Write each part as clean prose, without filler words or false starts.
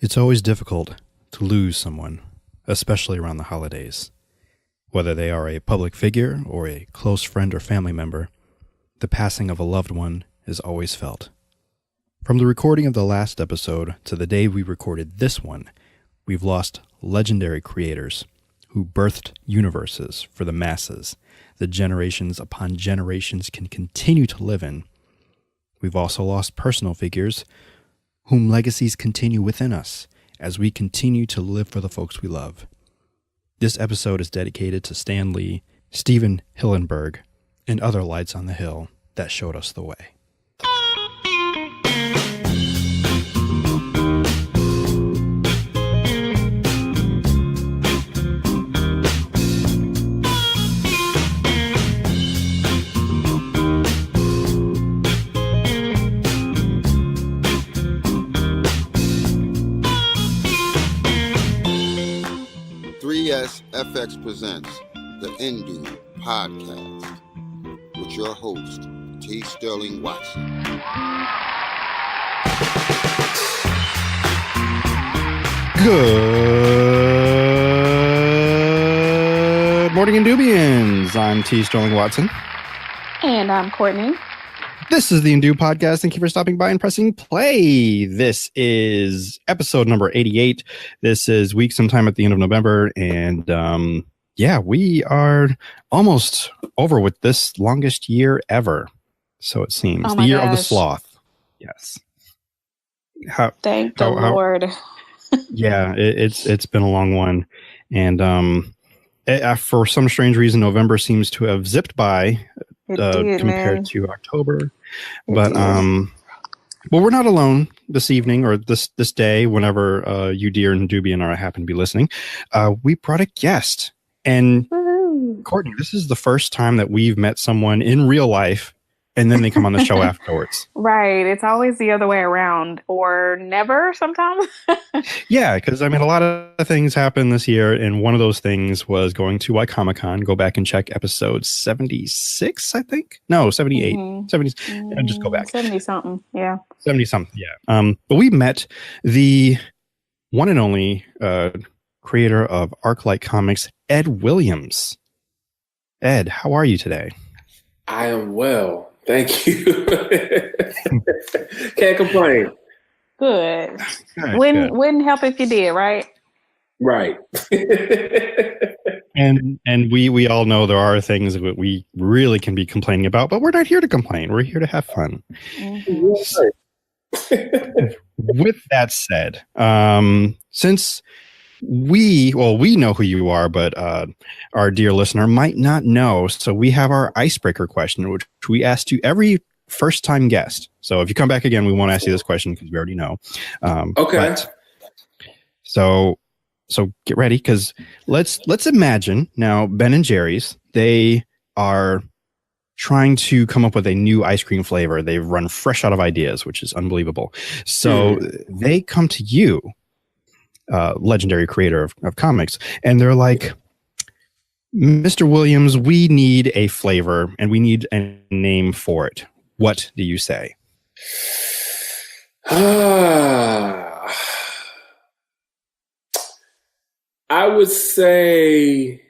It's always difficult to lose someone, especially around the holidays. Whether they are a public figure or a close friend or family member, the passing of a loved one is always felt. From the recording of the last episode to the day we recorded this one, we've lost legendary creators who birthed universes for the masses that generations upon generations can continue to live in. We've also lost personal figures whom legacies continue within us as we continue to live for the folks we love. This episode is dedicated to Stan Lee, Stephen Hillenburg, and other lights on the hill that showed us the way. FX presents the Indu Podcast with your host, T. Sterling Watson. Good morning, Indubians. I'm T. Sterling Watson. And I'm Courtney. This is the Indu Podcast. Thank you for stopping by and pressing play. This is episode number 88. This is week sometime at the end of November. And we are almost over with this longest year ever. So it seems. Oh the year gosh. of the sloth. Yes. Thank the Lord. Yeah, it's been a long one. And for some strange reason, November seems to have zipped by. Compared to October, but we're not alone this evening or this day. Whenever you dear Indubian or I happen to be listening, we brought a guest. And Woo-hoo. Courtney, this is the first time that we've met someone in real life, and then they come on the show afterwards. Right. It's always the other way around, or never sometimes. Yeah, because I mean, a lot of things happened this year, and one of those things was going to Comic-Con. Go back and check episode 76, I think. No, 78. Mm-hmm. 70. Just go back. 70-something, yeah. 70-something, yeah. But we met the one and only creator of Arclight Comics, Ed Williams. Ed, how are you today? I am well. Thank you. Can't complain. Good. Good. Wouldn't help if you did, right? Right. And we all know there are things that we really can be complaining about, but we're not here to complain. We're here to have fun. Mm-hmm. With that said, since we know who you are, but our dear listener might not know. So we have our icebreaker question, which we ask to every first-time guest. So if you come back again, we won't ask you this question because we already know. Okay. So get ready, because let's imagine now Ben and Jerry's, they are trying to come up with a new ice cream flavor. They've run fresh out of ideas, which is unbelievable. So they come to you, legendary creator of comics, and they're like, Mr. Williams, we need a flavor and we need a name for it. What do you say? I would say,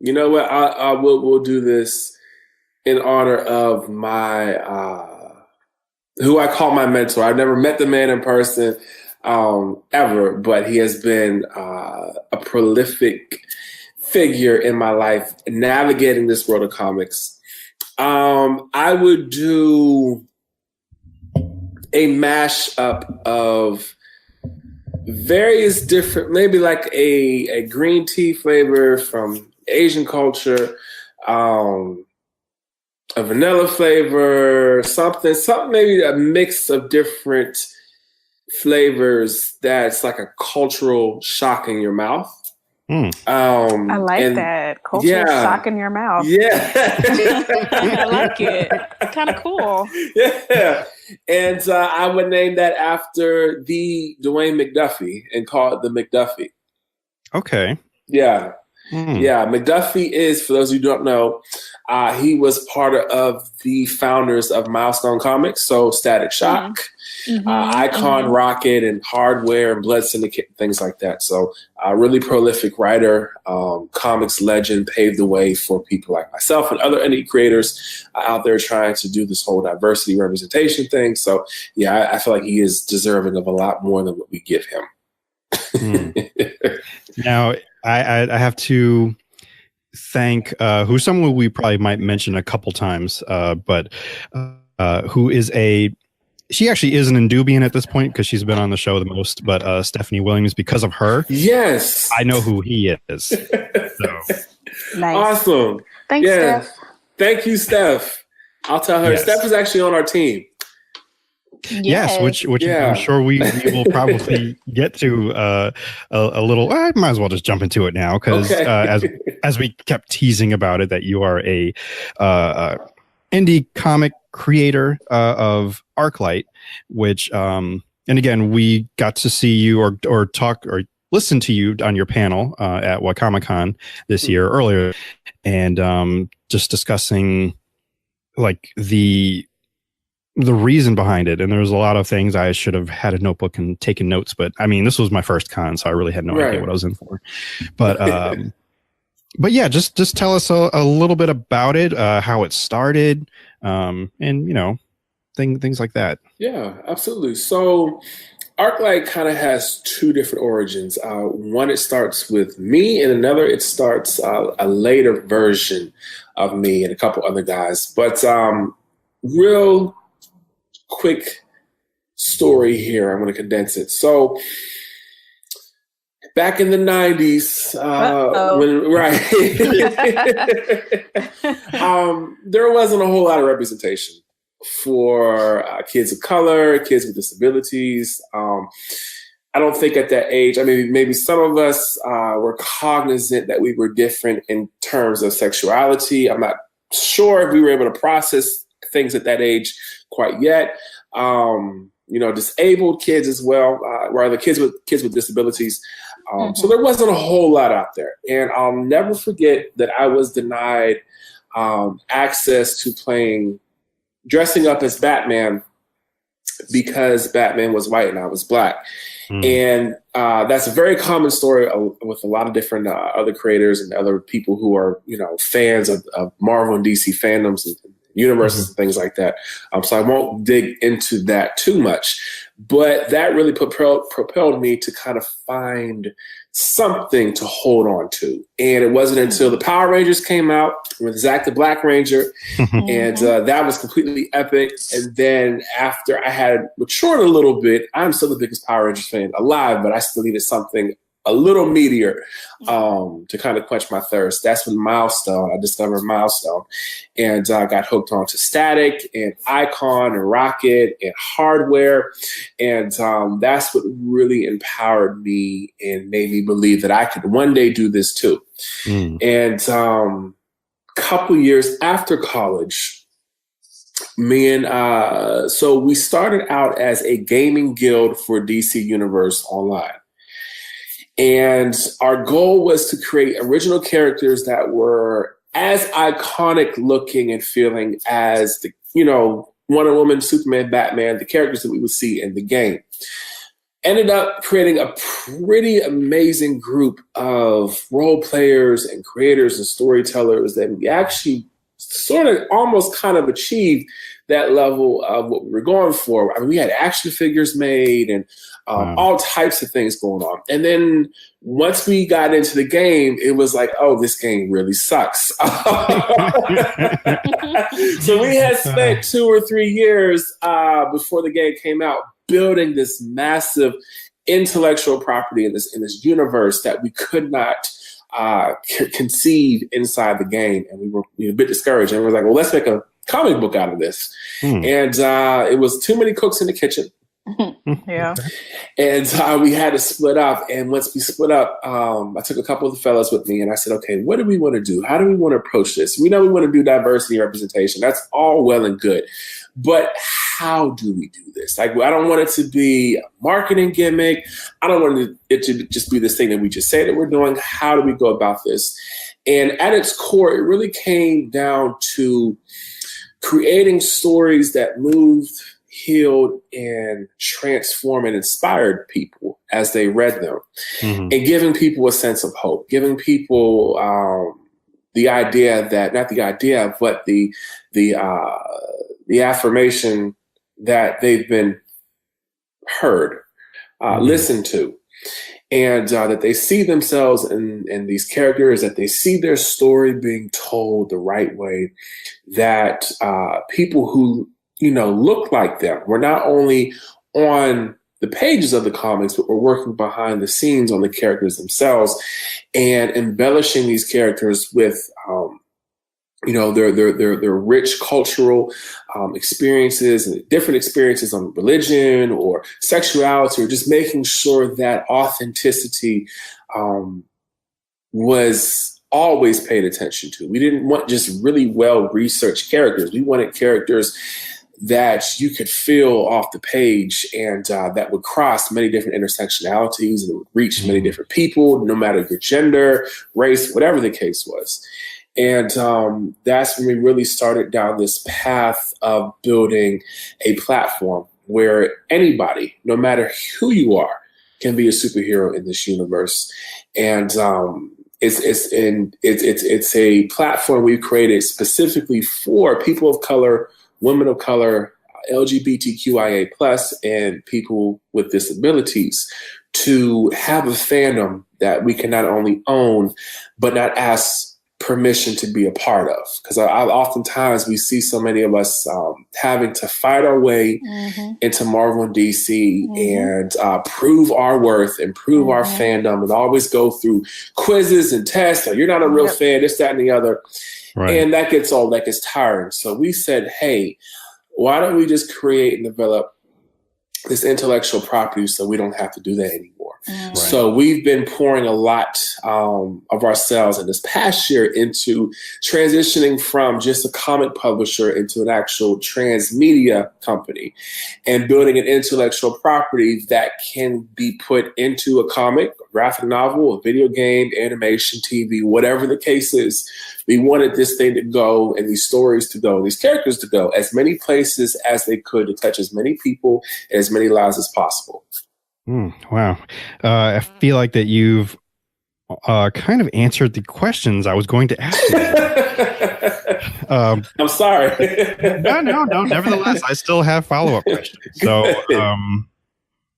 you know what? We'll do this in honor of my who I call my mentor. I've never met the man in person ever, but he has been a prolific figure in my life navigating this world of comics. I would do a mashup of various different, maybe like a green tea flavor from Asian culture, a vanilla flavor, something maybe a mix of different flavors that's like a cultural shock in your mouth. I like that. Cultural shock in your mouth. Yeah. I like it. Kind of cool. Yeah. And I would name that after the Dwayne McDuffie and call it the McDuffie. Okay. Yeah. Yeah, McDuffie is, for those who don't know, he was part of the founders of Milestone Comics, so Static Shock, Icon, Rocket, and Hardware, and Blood Syndicate, and things like that. So a really prolific writer, comics legend, paved the way for people like myself and other indie creators out there trying to do this whole diversity representation thing. So yeah, I feel like he is deserving of a lot more than what we give him. Now, I have to thank who's someone we probably might mention a couple times, but who is she actually is an Indubian at this point because she's been on the show the most, but Stephanie Williams, because of her, yes, I know who he is. So. Nice. Awesome. Thanks, Steph. Thank you, Steph. I'll tell her. Yes. Steph is actually on our team. Yes, which I'm sure we will probably get to a little. I might as well just jump into it now because as we kept teasing about it, that you are a indie comic creator of Arclight, which and again we got to see you or talk or listen to you on your panel at Wakamicon this year earlier, and just discussing like the reason behind it. And there was a lot of things I should have had a notebook and taken notes, but I mean, this was my first con, so I really had no idea what I was in for. But yeah, just tell us a little bit about it, how it started, and things like that. Yeah, absolutely. So Arclight kind of has two different origins. One, it starts with me, and another, it starts a later version of me and a couple other guys. But real quick story here. I'm going to condense it. So back in the 90s, there wasn't a whole lot of representation for kids of color, kids with disabilities. I don't think at that age, I mean, maybe some of us were cognizant that we were different in terms of sexuality. I'm not sure if we were able to process things at that age quite yet. Disabled kids as well, rather kids with disabilities. So there wasn't a whole lot out there. And I'll never forget that I was denied access to dressing up as Batman because Batman was white and I was black. And that's a very common story with a lot of different other creators and other people who are, fans of Marvel and DC fandoms and universes and things like that. So I won't dig into that too much, but that really propelled me to kind of find something to hold on to. And it wasn't until the Power Rangers came out with Zack the Black Ranger, and that was completely epic. And then after I had matured a little bit, I'm still the biggest Power Rangers fan alive, but I still needed something a little meatier to kind of quench my thirst. That's when I discovered Milestone, and got hooked onto Static and Icon and Rocket and Hardware. And that's what really empowered me and made me believe that I could one day do this too. And couple years after college, so we started out as a gaming guild for DC Universe Online. And our goal was to create original characters that were as iconic looking and feeling as the, Wonder Woman, Superman, Batman, the characters that we would see in the game. Ended up creating a pretty amazing group of role players and creators and storytellers that we actually sort of almost kind of achieved that level of what we were going for. I mean, we had action figures made and all types of things going on. And then once we got into the game, it was like, oh, this game really sucks. So we had spent 2 or 3 years before the game came out building this massive intellectual property in this universe that we could not conceive inside the game. And we were a bit discouraged. And we were like, well, let's make a comic book out of this. And it was too many cooks in the kitchen. Yeah. And we had to split up. And once we split up, I took a couple of the fellas with me and I said, okay, what do we want to do? How do we want to approach this? We know we want to do diversity representation. That's all well and good. But how do we do this? Like, I don't want it to be a marketing gimmick. I don't want it to just be this thing that we just say that we're doing. How do we go about this? And at its core, it really came down to creating stories that moved, healed, and transformed and inspired people as they read them, and giving people a sense of hope, giving people the idea that, not the idea, but the affirmation that they've been heard, listened to, and that they see themselves in these characters, that they see their story being told the right way, that people who, look like them were not only on the pages of the comics, but we're working behind the scenes on the characters themselves and embellishing these characters with, their rich cultural experiences and different experiences on religion or sexuality, or just making sure that authenticity was always paid attention to. We didn't want just really well-researched characters. We wanted characters that you could feel off the page and that would cross many different intersectionalities and would reach many different people, no matter your gender, race, whatever the case was. And that's when we really started down this path of building a platform where anybody, no matter who you are, can be a superhero in this universe. And it's a platform we've created specifically for people of color, women of color, LGBTQIA+, and people with disabilities, to have a fandom that we can not only own, but not ask permission to be a part of. Because oftentimes we see so many of us having to fight our way into Marvel and DC and prove our worth and prove our fandom, and always go through quizzes and tests. Or, you're not a real fan, this, that, and the other. Right. And that gets tiring. So we said, hey, why don't we just create and develop this intellectual property so we don't have to do that anymore? Right. So we've been pouring a lot of ourselves in this past year into transitioning from just a comic publisher into an actual transmedia company, and building an intellectual property that can be put into a comic, a graphic novel, a video game, animation, TV, whatever the case is. We wanted this thing to go, and these stories to go, these characters to go as many places as they could, to touch as many people and as many lives as possible. Wow. I feel like that you've kind of answered the questions I was going to ask you. I'm sorry. No. Nevertheless, I still have follow-up questions. So,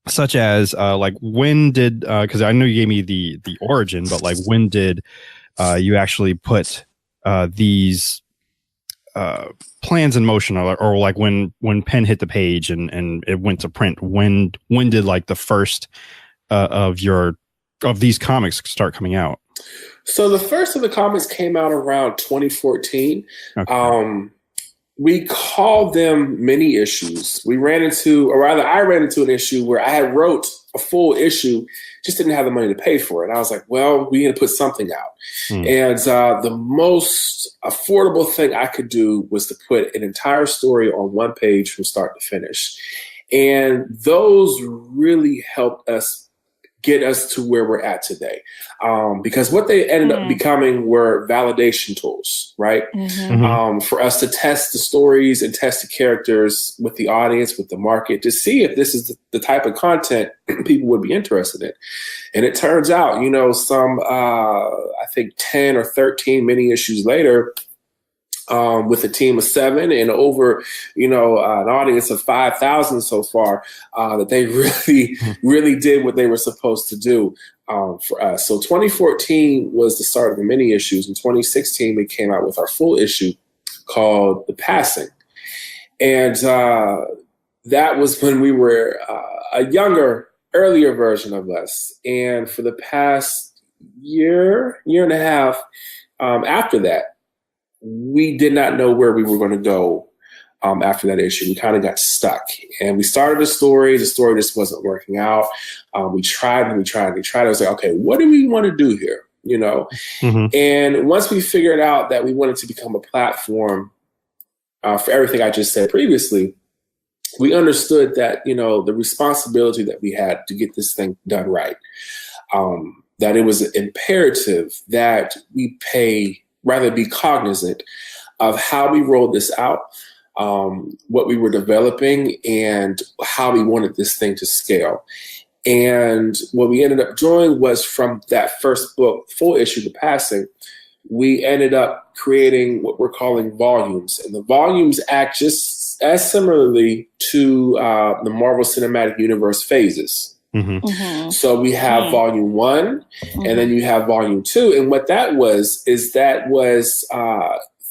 such as, like, when did, because I know you gave me the origin, but like, when did you actually put these plans in motion, or like when pen hit the page and it went to print? When did like the first of these comics start coming out? So the first of the comics came out around 2014. Okay. We called them mini issues. I ran into an issue where I had wrote a full issue, just didn't have the money to pay for it. And I was like, well, we need to put something out. And the most affordable thing I could do was to put an entire story on one page from start to finish. And those really helped us get us to where we're at today. Because what they ended up becoming were validation tools, right? For us to test the stories and test the characters with the audience, with the market, to see if this is the type of content people would be interested in. And it turns out, some, I think 10 or 13 mini issues later, with a team of 7 and over, an audience of 5,000 so far, that they really did what they were supposed to do for us. So 2014 was the start of the mini issues. In 2016, we came out with our full issue called The Passing. And that was when we were a younger, earlier version of us. And for the past year and a half after that, we did not know where we were going to go after that issue. We kind of got stuck, and we started a story. The story just wasn't working out. We tried. I was like, okay, what do we want to do here? And once we figured out that we wanted to become a platform for everything I just said previously, we understood that, the responsibility that we had to get this thing done right, that it was imperative that we be cognizant of how we rolled this out, what we were developing, and how we wanted this thing to scale. And what we ended up doing was, from that first book, full issue, The Passing, we ended up creating what we're calling volumes. And the volumes act just as similarly to the Marvel Cinematic Universe phases. Mm-hmm. Mm-hmm. So we have volume 1, and then you have volume 2. And what that was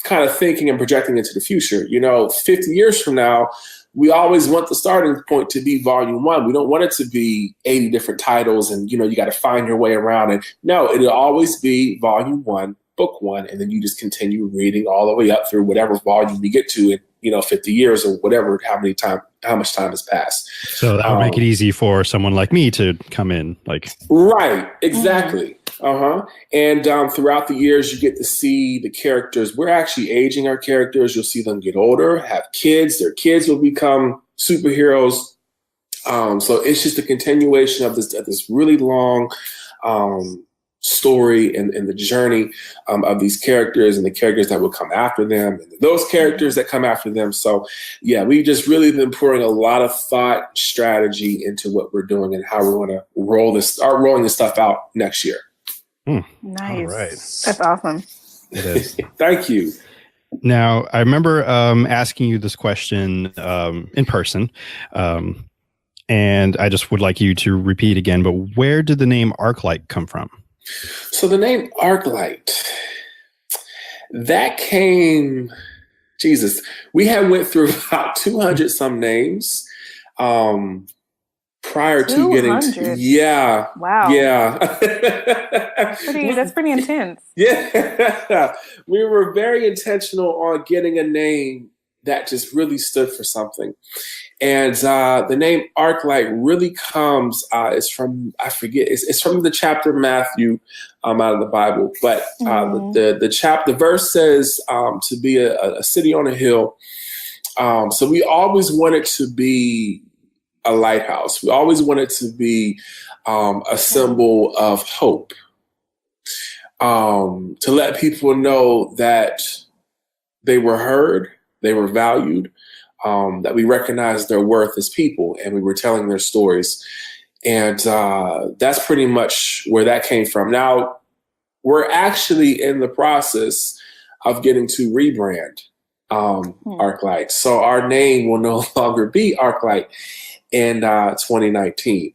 kind of thinking and projecting into the future. 50 years from now, we always want the starting point to be volume 1. We don't want it to be 80 different titles and, you got to find your way around. And no, it'll always be volume 1, book 1, and then you just continue reading all the way up through whatever volume you get to in, 50 years or whatever, how much time has passed. So that would make it easy for someone like me to come in, Right, exactly. And throughout the years, you get to see the characters. We're actually aging our characters. You'll see them get older, have kids. Their kids will become superheroes. So it's just a continuation of this really long story and the journey of these characters and the characters that will come after them and those characters that come after them. So yeah, we've just really been pouring a lot of thought, strategy into what we're doing and how we're going to start rolling this stuff out next year. Nice. All right. That's awesome. It is. Thank you. Now, I remember asking you this question in person, and I just would like you to repeat again, but where did the name Arclight come from? So the name Arclight, that came, we had went through about 200 some names prior to getting Wow. Yeah. That's pretty intense. Yeah. We were very intentional on getting a name that just really stood for something. And the name Arclight really comes, it's from the chapter Matthew out of the Bible. But the verse says to be a city on a hill. So we always wanted to be a lighthouse. We always wanted to be a symbol of hope, to let people know that they were heard, they were valued, that we recognized their worth as people, and we were telling their stories. And that's pretty much where that came from. Now, we're actually in the process of getting to rebrand Arclight. So our name will no longer be Arclight in 2019.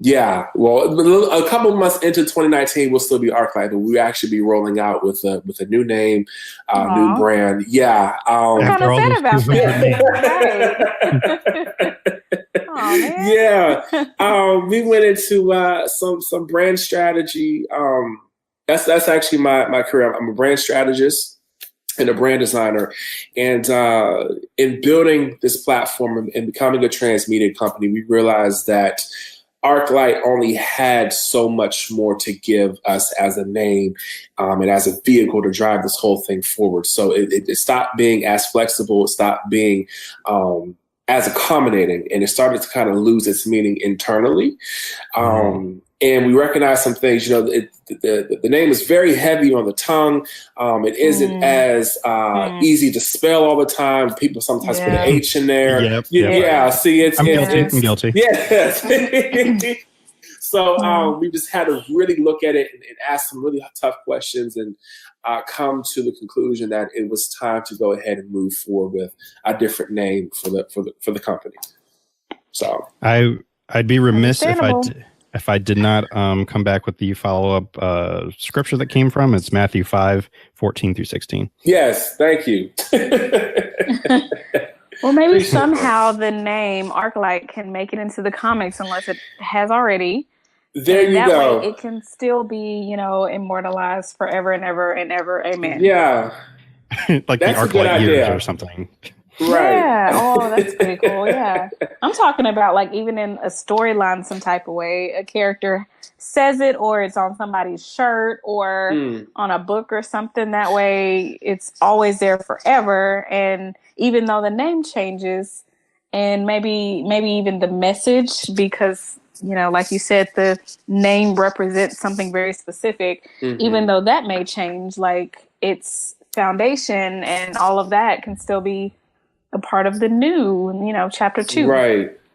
Yeah, well, a couple of months into 2019, we'll still be Arclight, but we'll actually be rolling out with a new name, new brand. Yeah. I'm kind of sad about that. Yeah. We went into some brand strategy. That's actually my career. I'm a brand strategist and a brand designer. And in building this platform and becoming a transmedia company, we realized that Arclight only had so much more to give us as a name and as a vehicle to drive this whole thing forward. So it stopped being as flexible. It stopped being as accommodating, and it started to kind of lose its meaning internally. And we recognize some things, the name is very heavy on the tongue. It isn't as easy to spell all the time. People sometimes put an H in there. Yep. Yeah. See, I'm guilty. Yeah. So we just had to really look at it and ask some really tough questions and come to the conclusion that it was time to go ahead and move forward with a different name for the company. So I'd be remiss if I did not come back with the follow-up scripture that came from. It's Matthew 5:14-16. Yes, thank you. Well, maybe somehow the name Arclight can make it into the comics, unless it has already. There you go. Way it can still be, immortalized forever and ever and ever. Amen. Yeah. Like that's the Arclight years or something. Right. Yeah. Oh, that's pretty cool. Yeah. I'm talking about like even in a storyline, some type of way, a character says it or it's on somebody's shirt or on a book or something. That way it's always there forever. And even though the name changes, and maybe even the message, because, you know, like you said, the name represents something very specific, even though that may change, like its foundation and all of that can still be a part of the new, you know, chapter 2.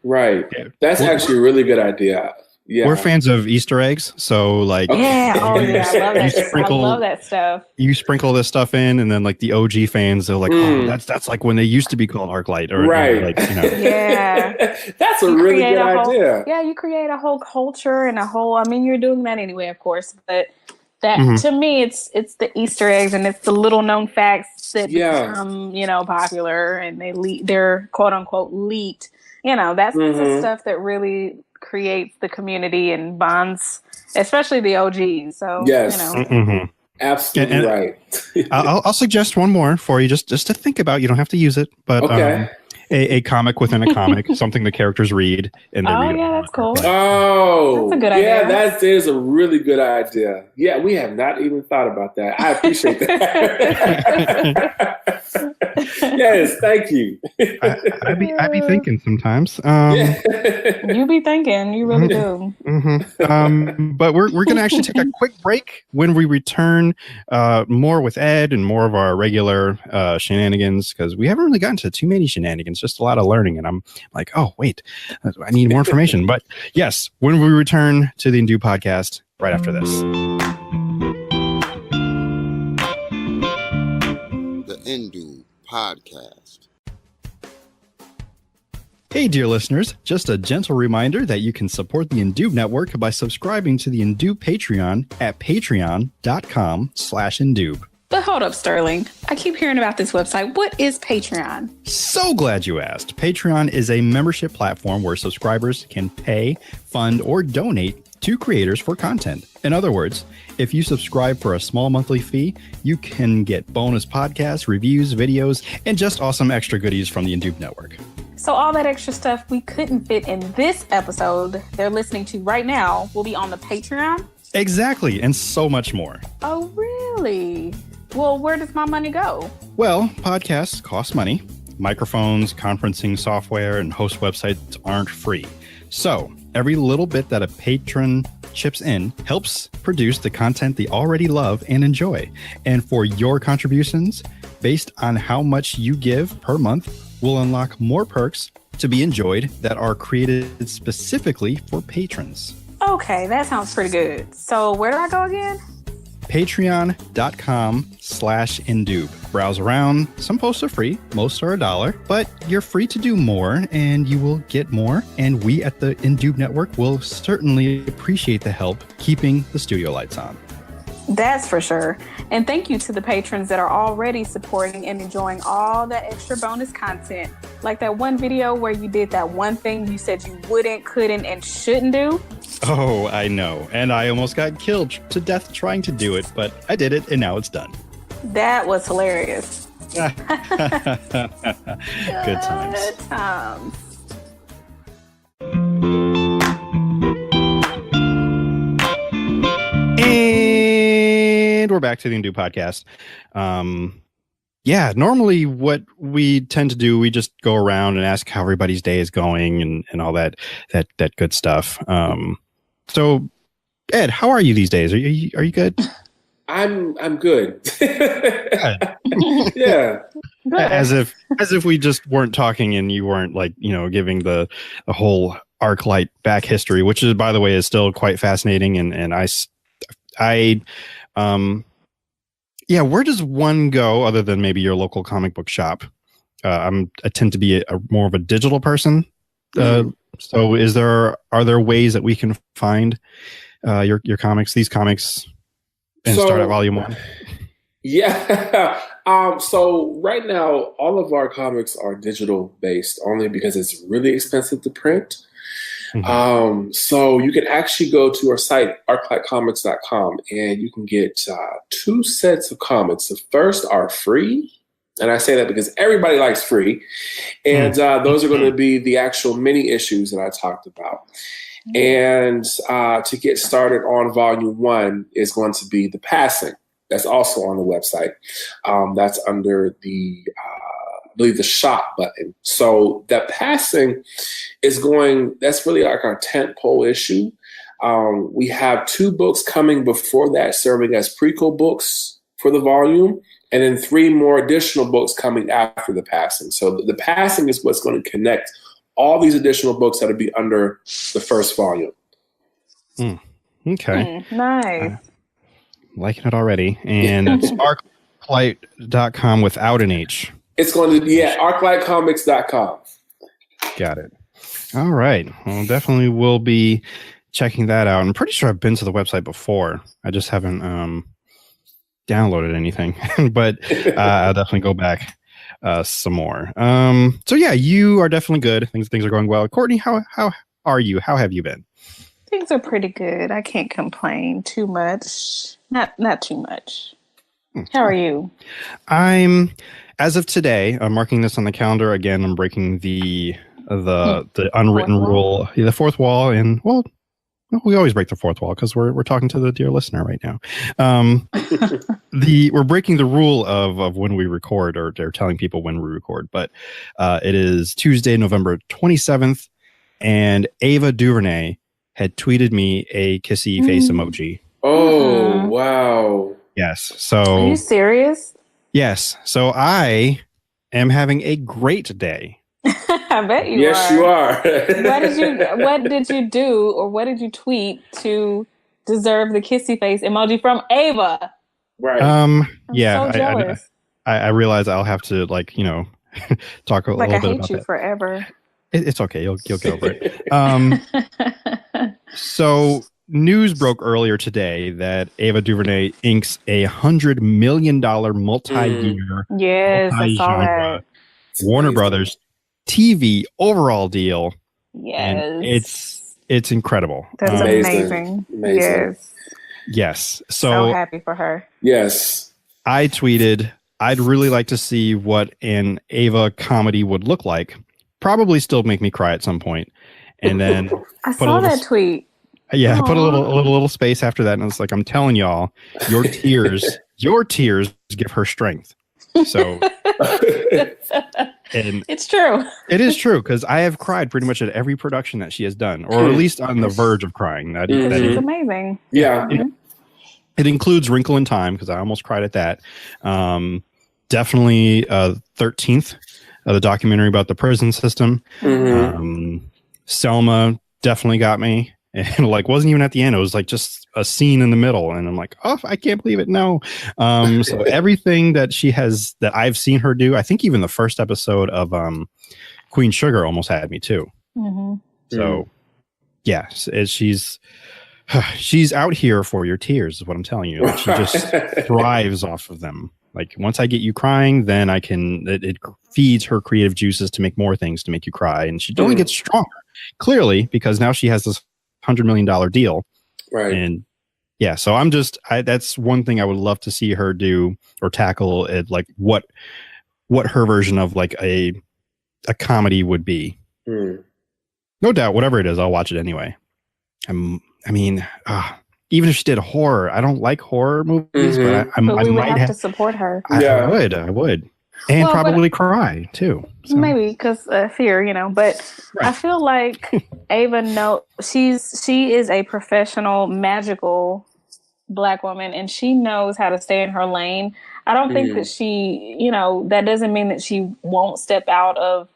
Right. Yeah. That's actually a really good idea. Yeah. We're fans of Easter eggs, so like, yeah, I love that. I love that stuff. You sprinkle this stuff in, and then like the OG fans, they're like, "Oh, that's like when they used to be called ArcLight," or right? Like, you know. Yeah, that's a really good idea. Yeah, you create a whole culture and a whole. I mean, you're doing that anyway, of course, but that to me, it's the Easter eggs and it's the little known facts that become, you know, popular, and they're quote unquote leaked. You know, that's the stuff that really creates the community and bonds, especially the OGs. So, yes, you know. Absolutely right. I'll suggest one more for you, just to think about. You don't have to use it, but a comic within a comic, something the characters read. And that's cool. Oh, that's a good idea. Yeah, that is a really good idea. Yeah, we have not even thought about that. I appreciate that. Yes, thank you. I be thinking sometimes. You be thinking, you really do. But we're going to actually take a quick break. When we return, more with Ed and more of our regular shenanigans, because we haven't really gotten to too many shenanigans, just a lot of learning. And I'm like, oh, wait, I need more information. But yes, when we return to the Indue podcast right after this. The Indue Podcast. Hey, dear listeners, just a gentle reminder that you can support the Indube Network by subscribing to the Indube Patreon at patreon.com/Indube. But hold up, Sterling. I keep hearing about this website. What is Patreon? So glad you asked. Patreon is a membership platform where subscribers can pay, fund, or donate to creators for content. In other words, if you subscribe for a small monthly fee, you can get bonus podcasts, reviews, videos, and just awesome extra goodies from the Indube Network. So all that extra stuff we couldn't fit in this episode they're listening to right now will be on the Patreon? Exactly, and so much more. Oh, really? Well, where does my money go? Well, podcasts cost money. Microphones, conferencing software, and host websites aren't free. So every little bit that a patron chips in helps produce the content they already love and enjoy. And for your contributions, based on how much you give per month, we'll unlock more perks to be enjoyed that are created specifically for patrons. Okay, that sounds pretty good. So where do I go again? Patreon.com/Indube. Browse around. Some posts are free. Most are $1, but you're free to do more and you will get more. And we at the Indube Network will certainly appreciate the help keeping the studio lights on. That's for sure. And thank you to the patrons that are already supporting and enjoying all that extra bonus content. Like that one video where you did that one thing you said you wouldn't, couldn't, and shouldn't do. Oh, I know. And I almost got killed to death trying to do it, but I did it and now it's done. That was hilarious. Good times. Good times. And we're back to the Indue podcast. Normally what we tend to do, we just go around and ask how everybody's day is going and all that good stuff. So Ed, how are you these days? Are you good? I'm good. Yeah. As if we just weren't talking and you weren't giving the whole ArcLight back history, which is, by the way, is still quite fascinating. And where does one go other than maybe your local comic book shop? I tend to be more of a digital person. So are there ways that we can find your comics, these comics, and start at volume 1? Yeah. So right now, all of our comics are digital based only because it's really expensive to print. Mm-hmm. So you can actually go to our site, arclightcomics.com, and you can get 2 sets of comics. The first are free. And I say that because everybody likes free. And those are going to be the actual mini issues that I talked about. And to get started on volume 1 is going to be The Passing. That's also on the website. That's under the believe, the shop button. So that passing is that's really like our tentpole issue. We have 2 books coming before that, serving as prequel books for the volume, and then 3 more additional books coming after the passing. So the passing is what's going to connect all these additional books that will be under the first volume. Okay. Nice. Liking it already. And it's arclight.com without an H. It's going to, arclightcomics.com. Got it. All right. Well, definitely will be checking that out. I'm pretty sure I've been to the website before. I just haven't downloaded anything, but I'll definitely go back some more. So yeah, you are definitely good. Things are going well. Courtney, how are you? How have you been? Things are pretty good. I can't complain too much. Not too much. How are you? As of today, I'm marking this on the calendar again. I'm breaking the unwritten rule, the fourth wall, and well, we always break the fourth wall because we're talking to the dear listener right now. We're breaking the rule of when we record, or they're telling people when we record. But it is Tuesday, November 27th, and Ava DuVernay had tweeted me a kissy face emoji. Oh, wow. Yes. So are you serious? Yes. So I am having a great day. I bet you are. Yes, you are. What did you do, or what did you tweet to deserve the kissy face emoji from Ava? Right. I'm so jealous. I realize I'll have to talk a little bit about that. I hate you forever. It's okay. You'll get over it. So news broke earlier today that Ava DuVernay inks a $100 million multi-year, yes, I saw that. Warner Brothers TV overall deal. Yes, and it's incredible. That's amazing. Yes. So happy for her. Yes. I tweeted, I'd really like to see what an Ava comedy would look like. Probably still make me cry at some point. And then I saw that tweet. Yeah, I put a little space after that, and it's like, I'm telling y'all, your tears give her strength. So, and it's true. It is true, because I have cried pretty much at every production that she has done, or at least on the verge of crying. That is amazing. Yeah. It includes Wrinkle in Time, because I almost cried at that. Definitely 13th, the documentary about the prison system. Selma definitely got me. And wasn't even at the end. It was just a scene in the middle. And I'm like, oh, I can't believe it. No. So everything that that I've seen her do, I think even the first episode of Queen Sugar almost had me too. So yeah, she's out here for your tears is what I'm telling you. She just thrives off of them. Once I get you crying, then it feeds her creative juices to make more things to make you cry. And she only gets stronger, clearly, because now she has this $100 million deal. Right. And yeah, so that's one thing I would love to see her do or tackle it, what her version of a comedy would be. No doubt, whatever it is, I'll watch it anyway. Even if she did horror, I don't like horror movies, but I might have to support her. I would. And probably cry too. So. Maybe because fear, but right. I feel like Ava she is a professional, magical Black woman, and she knows how to stay in her lane. I don't think that she, that doesn't mean that she won't step out of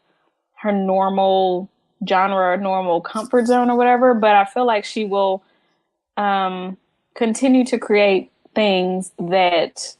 her normal genre or normal comfort zone or whatever, but I feel like she will continue to create things that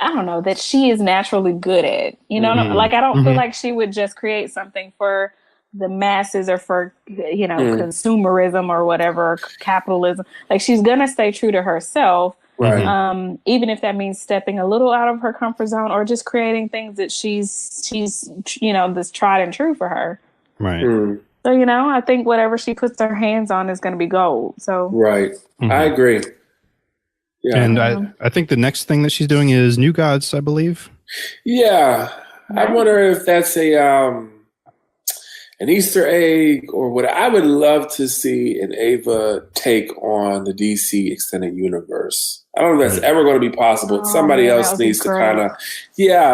I don't know, that she is naturally good at, I don't feel like she would just create something for the masses or for, consumerism or whatever, capitalism. She's going to stay true to herself. Right. Even if that means stepping a little out of her comfort zone or just creating things that she's, this tried and true for her. Right. So, I think whatever she puts her hands on is going to be gold. So, right. I agree. Yeah. And I think the next thing that she's doing is New Gods, I believe. Yeah. I wonder if that's an Easter egg or what. I would love to see an Ava take on the DC extended universe. I don't know if that's ever going to be possible. Somebody else needs to kind of,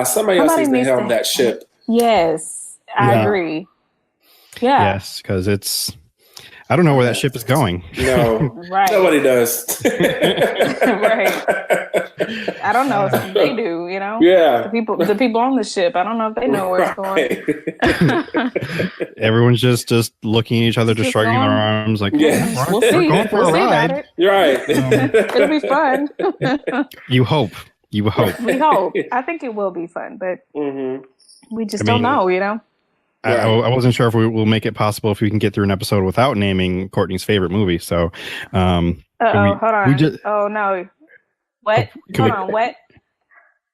somebody else needs to helm that ship. Yes, I agree. Yeah. Yes, because I don't know where that ship is going. No, right. Nobody does. Right. I don't know if they do, you know? Yeah. The people on the ship, I don't know if they know where it's going. Everyone's just looking at each other, just shrugging their arms like, we'll see. We're going for a ride. You're right. It'll be fun. You hope. We hope. I think it will be fun, but we just don't know, you know? I wasn't sure if we will make it possible if we can get through an episode without naming Courtney's favorite movie. So, hold on. Oh no, what? Hold on, what?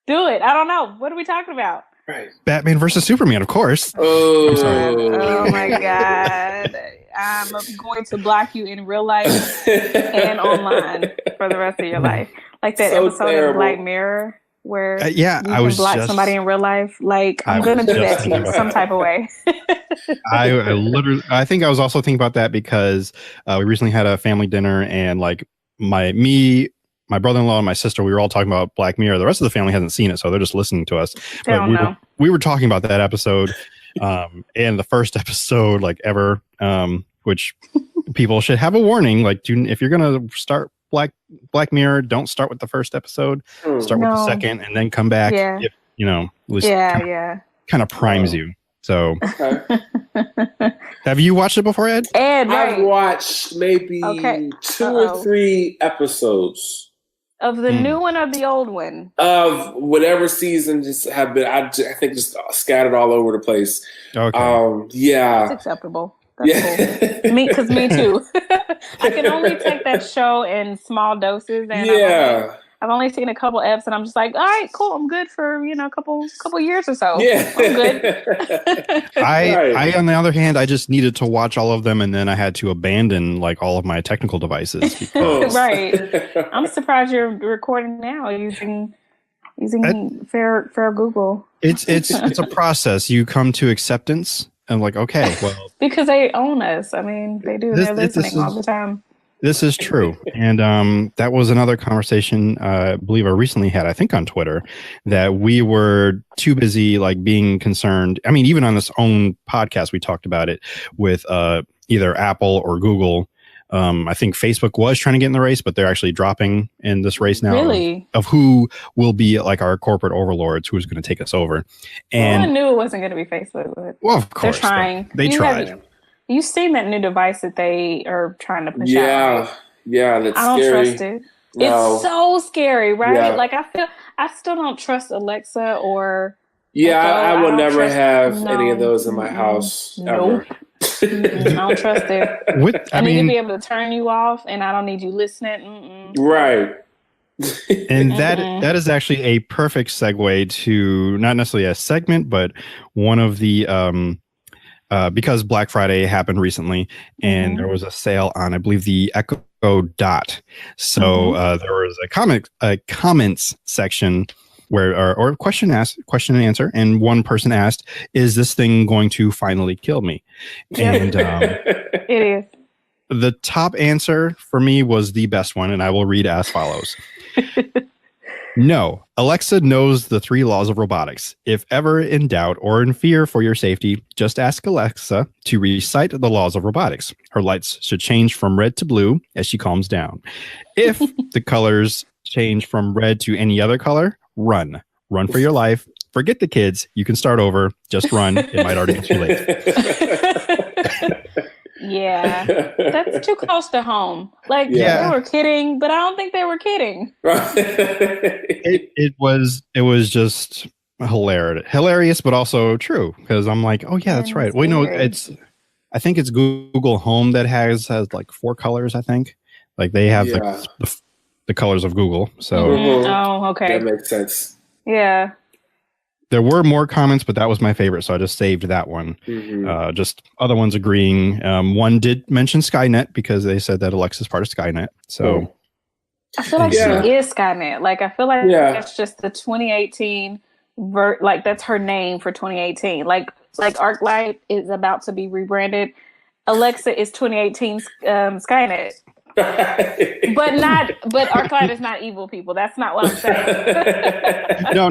Do it. I don't know. What are we talking about? Right. Batman versus Superman, of course. Oh, I'm sorry. Oh my God. I'm going to block you in real life and online for the rest of your life. Like that episode of Black Mirror. Where you can block somebody in real life. Like, I'm going to do that to you some type of way. I think I was also thinking about that because we recently had a family dinner and like my brother-in-law and my sister, we were all talking about Black Mirror. The rest of the family hasn't seen it, so they're just listening to us. But we were talking about that episode and the first episode like ever, which people should have a warning. Like, if you're going to start Black Mirror, don't start with the first episode. Start with the second, and then come back. Yeah. If, kind of primes you. So, have you watched it before, Ed? I've watched maybe 2 or 3 episodes of the new one or the old one of whatever season. Just have been. I think just scattered all over the place. Okay. That's acceptable. That's cool. Me too. I can only take that show in small doses, and I've only seen a couple eps, and I'm just like, all right, cool, I'm good for a couple years or so. Yeah, I'm good. I on the other hand, I just needed to watch all of them, and then I had to abandon like all of my technical devices. Because... Right. I'm surprised you're recording now using fair Google. It's a process. You come to acceptance. I'm like, okay, well, because they own us. I mean, they do. They're listening all the time. This is true, and that was another conversation I believe I recently had. I think on Twitter that we were too busy, like being concerned. I mean, even on this own podcast, we talked about it with either Apple or Google. I think Facebook was trying to get in the race, but they're actually dropping in this race now. Really? Of who will be like our corporate overlords, who's going to take us over. And I knew it wasn't going to be Facebook. But well, of course. They're trying. They tried. You've seen that new device that they are trying to push out. Right? Yeah, that's I don't scary. trust it. No. It's so scary, right? Yeah. Like I still don't trust Alexa or Yeah, Echo. I will never have any of those in my house ever. I don't trust it. I need to be able to turn you off, and I don't need you listening. Right. And that is actually a perfect segue to not necessarily a segment, but one of the because Black Friday happened recently, and there was a sale on, I believe, the Echo Dot. So there was a comments section where or question and answer, and one person asked, "Is this thing going to finally kill me?" And it is. The top answer for me was the best one, and I will read as follows. No, Alexa knows the 3 laws of robotics. If ever in doubt or in fear for your safety, just ask Alexa to recite the laws of robotics. Her lights should change from red to blue as she calms down. If the colors change from red to any other color, run. Run for your life. Forget the kids. You can start over. Just run. It might already be too late. Yeah, that's too close to home. Like they were kidding, but I don't think they were kidding. It was just hilarious, but also true, because I'm like, oh yeah, that's right. Wait, no, I think it's Google Home that has like 4 colors. I think like they have the colors of Google. So oh, okay, that makes sense. Yeah. There were more comments, but that was my favorite, so I just saved that one. Just other ones agreeing. One did mention Skynet because they said that Alexa's part of Skynet. So I feel like she is Skynet. Like I feel like that's just the 2018 like that's her name for 2018. Like like ArcLight is about to be rebranded. Alexa is 2018's Skynet. But ArcLight is not evil, people. That's not what I'm saying. No.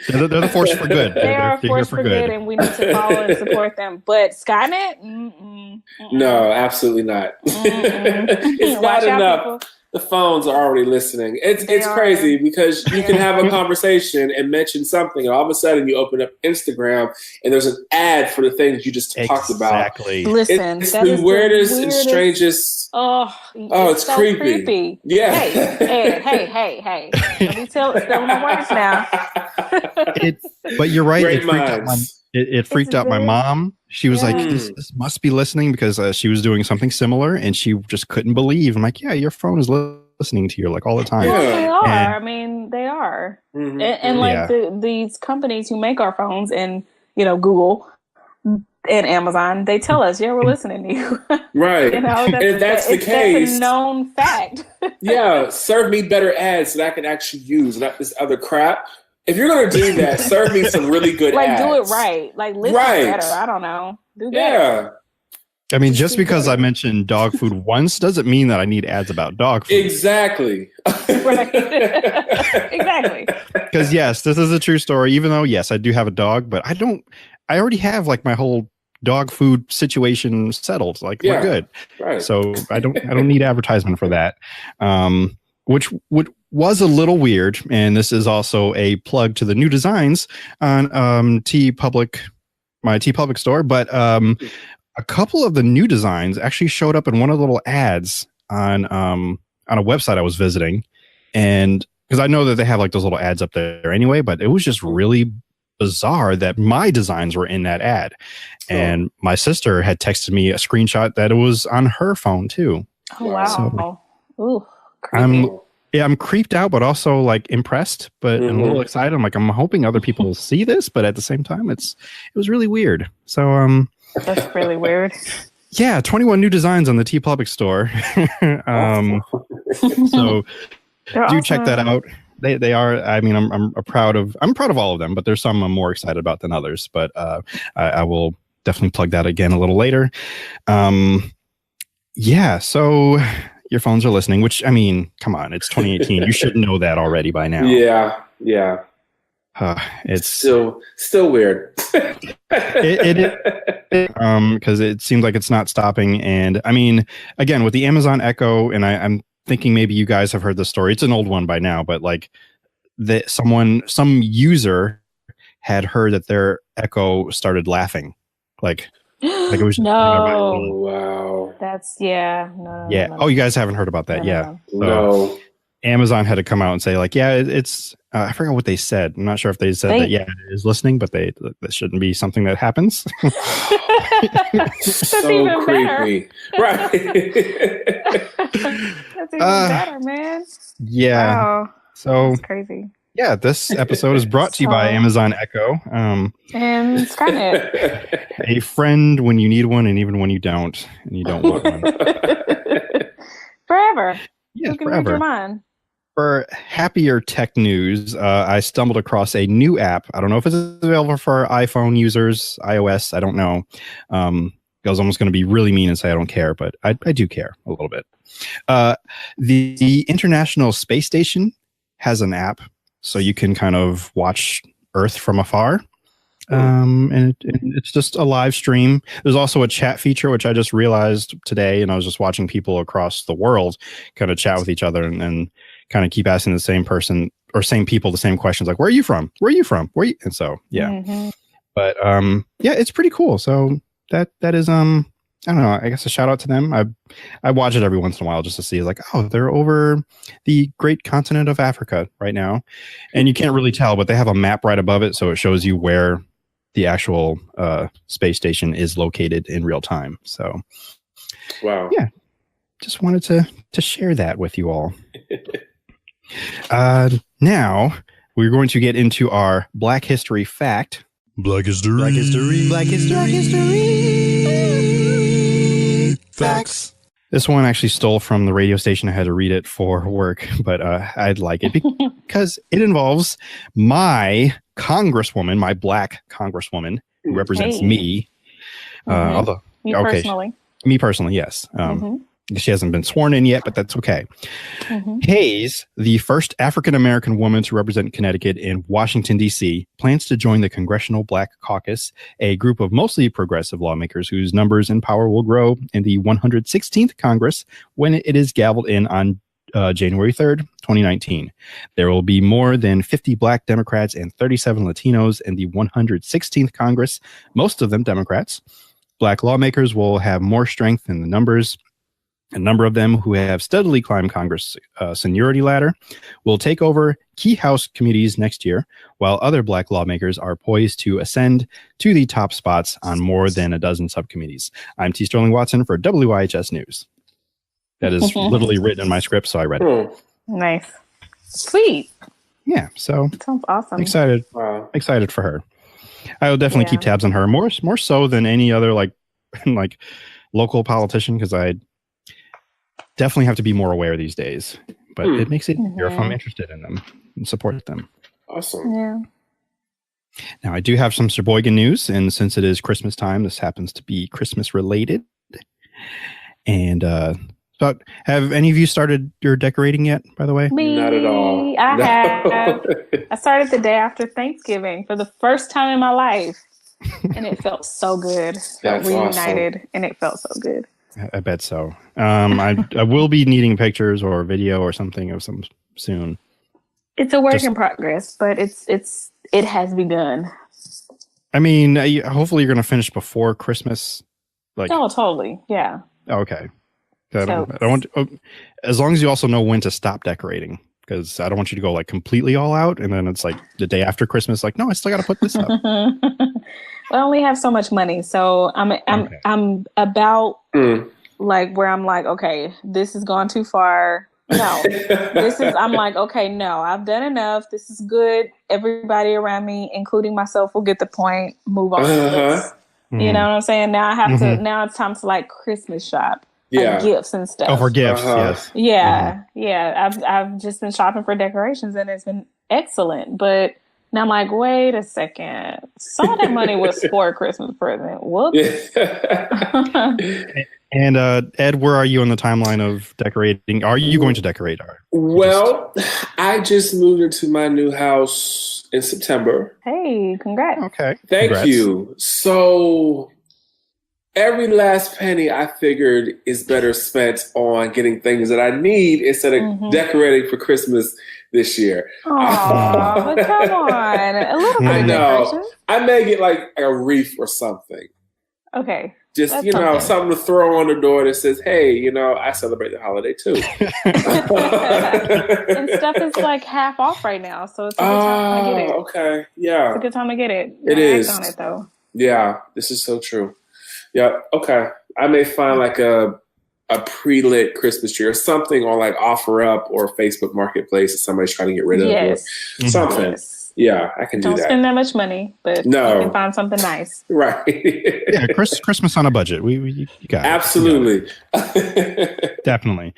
They're the force for good. They are a force for good, and we need to follow and support them. But Skynet? No, absolutely not. It's not enough. People. The phones are already listening. It's crazy because you can have a conversation and mention something, and all of a sudden you open up Instagram and there's an ad for the things you just talked about. Exactly. Listen, it's the weirdest and strangest. It's so creepy. Yeah. Hey. Let me tell my words now. But you're right. Great minds. It freaked out my mom. She was like, this must be listening, because she was doing something similar and she just couldn't believe. I'm like, yeah, your phone is listening to you like all the time. Yeah, they are. They are. Mm-hmm. And like these companies who make our phones and, Google and Amazon, they tell us, yeah, we're listening to you. Right. If that's the case. That's a known fact. Yeah. Serve me better ads that I can actually use, not this other crap. If you're going to do that, serve me some really good ads. Do it right. Listen better. I don't know. Do better. Yeah. I mean, just because I mentioned dog food once doesn't mean that I need ads about dog food. Exactly. Right. Exactly. Because yes, this is a true story. Even though, yes, I do have a dog, but I already have like my whole dog food situation settled. Like we're good. Right. So I don't need advertisement for that. Which was a little weird, and this is also a plug to the new designs on my TeePublic store. But a couple of the new designs actually showed up in one of the little ads on a website I was visiting, and because I know that they have like those little ads up there anyway, but it was just really bizarre that my designs were in that ad, and my sister had texted me a screenshot that it was on her phone too. Oh wow! So, ooh. I'm creeped out, but also like impressed, but a little excited. I'm like, I'm hoping other people will see this, but at the same time, it was really weird. So, that's really weird. Yeah, 21 new designs on the TeePublic store. So do check that out. They are. I mean, I'm proud of all of them, but there's some I'm more excited about than others. But I will definitely plug that again a little later. Yeah. So. Your phones are listening, which, I mean, come on, it's 2018. You should know that already by now. Yeah. It's still weird. Because it seems like it's not stopping. And I mean, again, with the Amazon Echo, and I'm thinking maybe you guys have heard the story. It's an old one by now, but like some user had heard that their Echo started laughing. Like it was wow. That's no. Oh, you guys haven't heard about that? No. Amazon had to come out and say like, yeah, it's I forgot what they said. I'm not sure if they said that it is listening, but that shouldn't be something that happens. That's so even creepy. Better. Right. That's even better, man. Yeah. Wow. So that's crazy. Yeah, this episode is brought to you by Amazon Echo. And Skynet. A friend when you need one and even when you don't, and you don't want one. Forever. Yes, you can forever. read your mind. For happier tech news, I stumbled across a new app. I don't know if it's available for iPhone users, iOS. I don't know. I was almost going to be really mean and say I don't care, but I do care a little bit. The International Space Station has an app. So you can kind of watch Earth from afar. And it's just a live stream. There's also a chat feature, which I just realized today. And I was just watching people across the world kind of chat with each other and kind of keep asking the same person or same people the same questions. Like, where are you from? Where are you from? Where are you? And so, yeah. Mm-hmm. But yeah, it's pretty cool. So that is, I don't know. I guess a shout out to them. I watch it every once in a while just to see like, oh, they're over the great continent of Africa right now. And you can't really tell, but they have a map right above it. So it shows you where the actual space station is located in real time. So, wow. Yeah. Just wanted to share that with you all. Now we're going to get into our Black History fact. Black History facts. This one actually stole from the radio station. I had to read it for work, but I'd like it because it involves my congresswoman, my black congresswoman, who represents Hey. me. Although, You okay, personally. me personally, yes. She hasn't been sworn in yet, but that's okay. Hayes, the first African-American woman to represent Connecticut in Washington, D.C., plans to join the Congressional Black Caucus, a group of mostly progressive lawmakers whose numbers and power will grow in the 116th Congress when it is gavelled in on January 3rd, 2019. There will be more than 50 Black Democrats and 37 Latinos in the 116th Congress, most of them Democrats. Black lawmakers will have more strength in the numbers. A number of them who have steadily climbed Congress seniority ladder will take over key House committees next year, while other Black lawmakers are poised to ascend to the top spots on more than a dozen subcommittees. I'm T. Sterling Watson for WIHS News. That is literally written in my script, so I read it. Nice. Sweet. Yeah, so Sounds awesome. excited for her. I will definitely keep tabs on her more so than any other like local politician, because I definitely have to be more aware these days. But it makes it easier if I'm interested in them and support them. Awesome. Yeah. Now, I do have some Sheboygan news, and since it is Christmas time, this happens to be Christmas related. And but have any of you started your decorating yet, by the way? Me, Not at all. I have. I started the day after Thanksgiving for the first time in my life. And it felt so good. That's reunited, awesome. and it felt so good. I bet so. I will be needing pictures or video or something of some soon. It's a work in progress, but it has begun. I mean, hopefully you're going to finish before Christmas. Oh, totally. Yeah. Okay. I don't want as long as you also know when to stop decorating, because I don't want you to go like completely all out and then it's like the day after Christmas, like, no, I still got to put this up. I only have so much money, so I'm about like where I'm like, okay, this has gone too far. No, I'm like, okay, no, I've done enough. This is good. Everybody around me, including myself, will get the point. Move on. You know what I'm saying? Now I have to. Now it's time to like Christmas shop. Like gifts and stuff. Oh, for gifts, yes. Yeah, yeah. I've just been shopping for decorations and it's been excellent. But now I'm like, wait a second. Some of that money was for a Christmas present. Whoops. And Ed, where are you on the timeline of decorating? Are you going to decorate? Well, I just moved into my new house in September. Hey, congrats. Okay. Thank you. So every last penny I figured is better spent on getting things that I need instead of decorating for Christmas this year. Aw, but come on. A little bit I of know. decoration. I may get like a wreath or something. Okay. Just, That's something to throw on the door that says, hey, I celebrate the holiday too. And stuff is like half off right now. So it's a good time to get it. Okay. Yeah. It's a good time to get it. It is. Act on it though. Yeah. This is so true. Yeah. Okay. I may find like a pre-lit Christmas tree or something on like OfferUp or Facebook Marketplace that somebody's trying to get rid of. Yes. Or something. Yes. Yeah, I can do that. Don't spend that much money, but you can find something nice. Right. Yeah, Christmas on a budget. You got it. Absolutely. Definitely.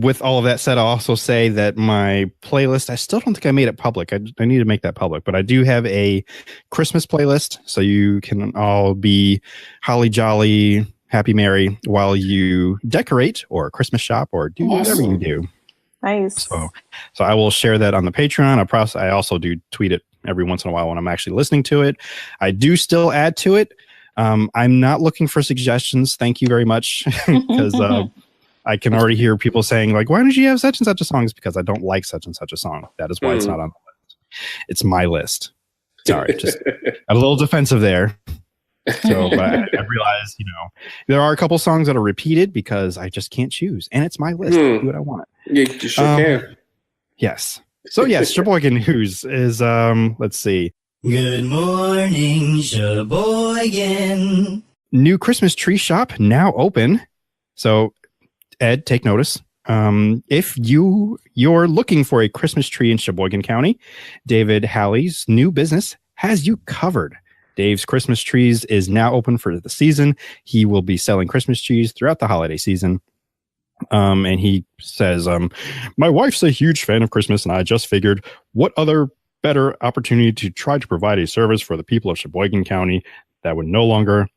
With all of that said, I'll also say that my playlist, I still don't think I made it public. I need to make that public, but I do have a Christmas playlist, so you can all be holly jolly, happy merry while you decorate or Christmas shop or do whatever you do. Nice. So I will share that on the Patreon. I also do tweet it every once in a while when I'm actually listening to it. I do still add to it. I'm not looking for suggestions. Thank you very much. Because I can already hear people saying like, why don't you have such and such a song? It's because I don't like such and such a song. That is why it's not on the list. It's my list. Sorry, just a little defensive there. So, but I realized, there are a couple songs that are repeated because I just can't choose, and it's my list. I do what I want. You sure can. Yes. So yes, Sheboygan News is let's see. Good morning, Sheboygan. New Christmas tree shop now open. So Ed, take notice. If you're looking for a Christmas tree in Sheboygan County, David Halley's new business has you covered. Dave's Christmas Trees is now open for the season. He will be selling Christmas trees throughout the holiday season. And he says, my wife's a huge fan of Christmas, and I just figured, what other better opportunity to try to provide a service for the people of Sheboygan County that would no longer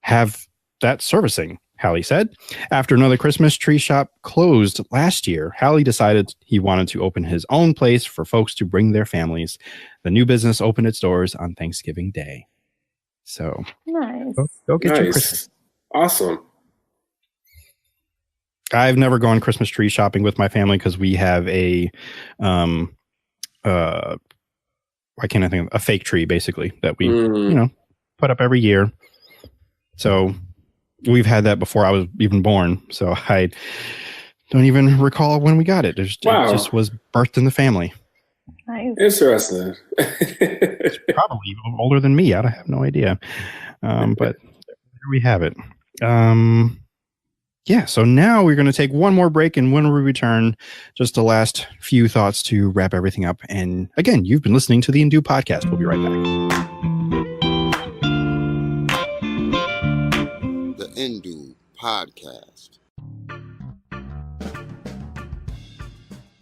have that servicing, Hallie said. After another Christmas tree shop closed last year, Hallie decided he wanted to open his own place for folks to bring their families. The new business opened its doors on Thanksgiving Day. So nice. Go get your Christmas. Awesome. I've never gone Christmas tree shopping with my family because we have a why can't I think of a fake tree basically that we put up every year. So we've had that before I was even born. So I don't even recall when we got it. It just was birthed in the family. Nice. Interesting. It's probably older than me. I have no idea. But there we have it. Yeah, so now we're going to take one more break, and when we return, just the last few thoughts to wrap everything up. And again, you've been listening to the Indue Podcast. We'll be right back. The Indue Podcast.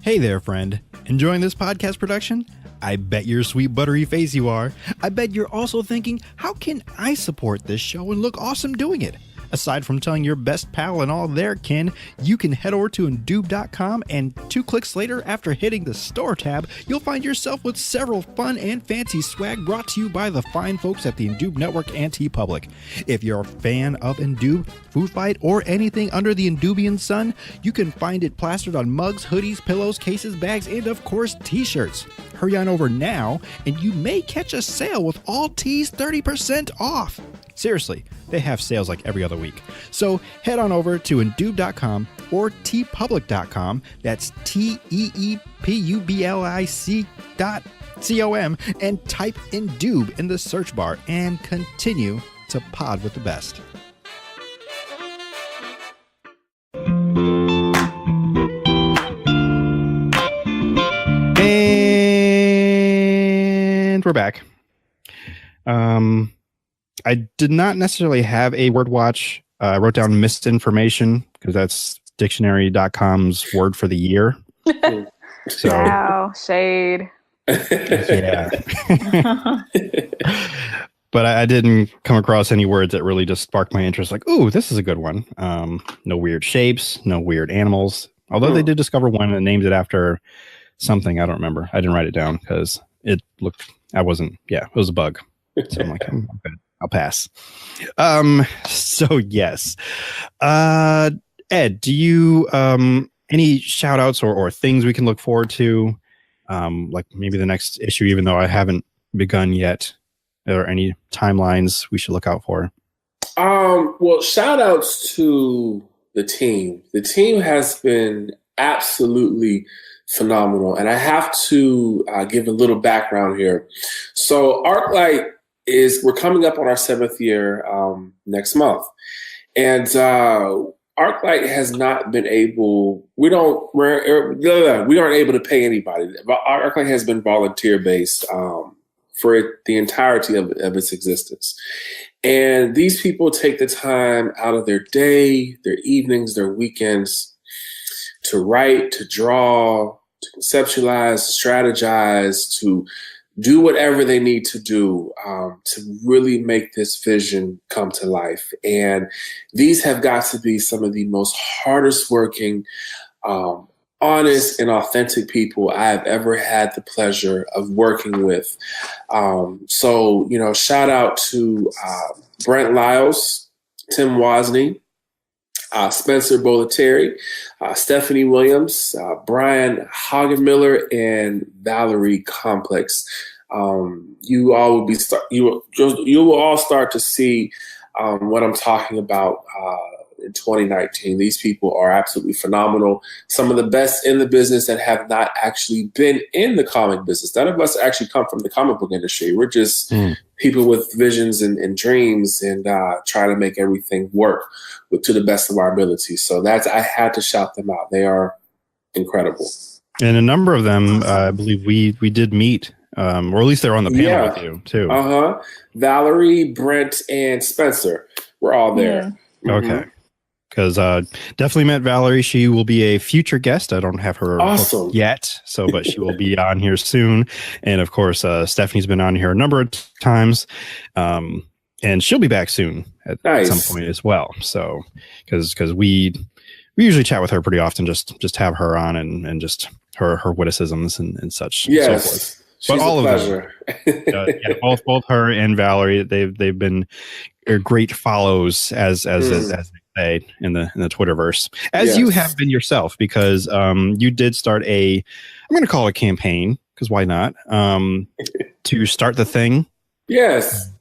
Hey there, friend. Enjoying this podcast production? I bet your sweet buttery face you are. I bet you're also thinking, how can I support this show and look awesome doing it? Aside from telling your best pal and all their kin, you can head over to Indube.com, and 2 clicks later, after hitting the store tab, you'll find yourself with several fun and fancy swag brought to you by the fine folks at the Indube Network and TeePublic. If you're a fan of Indube, Food Fight, or anything under the Indubian sun, you can find it plastered on mugs, hoodies, pillows, cases, bags, and of course, t-shirts. Hurry on over now, and you may catch a sale with all tees 30% off. Seriously, they have sales like every other week. So head on over to Indube.com or TeePublic.com. That's TeePublic.com and type Indube in the search bar and continue to pod with the best. And we're back. I did not necessarily have a word watch. I wrote down misinformation because that's dictionary.com's word for the year. So, wow, shade. Yeah. But I didn't come across any words that really just sparked my interest. Like, ooh, this is a good one. No weird shapes, no weird animals. Although they did discover one and named it after something. I don't remember. I didn't write it down because it was a bug. So I'm like, I'm good. I'll pass. So yes. Ed, do you any shout outs or things we can look forward to? Like maybe the next issue, even though I haven't begun yet. Are there any timelines we should look out for? Well, shout outs to the team. The team has been absolutely phenomenal. And I have to give a little background here. So ArcLight we're coming up on our 7th year next month. And ArcLight has not been able, we aren't able to pay anybody. ArcLight has been volunteer based for the entirety of its existence. And these people take the time out of their day, their evenings, their weekends to write, to draw, to conceptualize, to strategize, to do whatever they need to do to really make this vision come to life. And these have got to be some of the most hardest working, honest and authentic people I have ever had the pleasure of working with. So, shout out to Brent Lyles, Tim Wozni, Spencer Bollettieri, Stephanie Williams, Brian Hagenmiller, and Valerie Complex. You all will you will all start to see what I'm talking about in 2019. These people are absolutely phenomenal. Some of the best in the business that have not actually been in the comic business. None of us actually come from the comic book industry. We're just people with visions and dreams and try to make everything work to the best of our ability. So I had to shout them out. They are incredible. And a number of them, I believe we did meet, or at least they're on the panel with you too. Valerie, Brent, and Spencer were all there. Okay. because definitely met Valerie. She will be a future guest. I don't have her awesome yet, but she will be on here soon. And of course, Stephanie's been on here a number of times, and she'll be back soon at some point as well. So because we usually chat with her pretty often, just have her on and just her witticisms and such. Yes. And so forth. She's but all a of pleasure. them, both her and Valerie, they've been great follows as they say in the Twitterverse, as you have been yourself, because you did start I'm going to call it a campaign, because why not, to start the thing. Yes.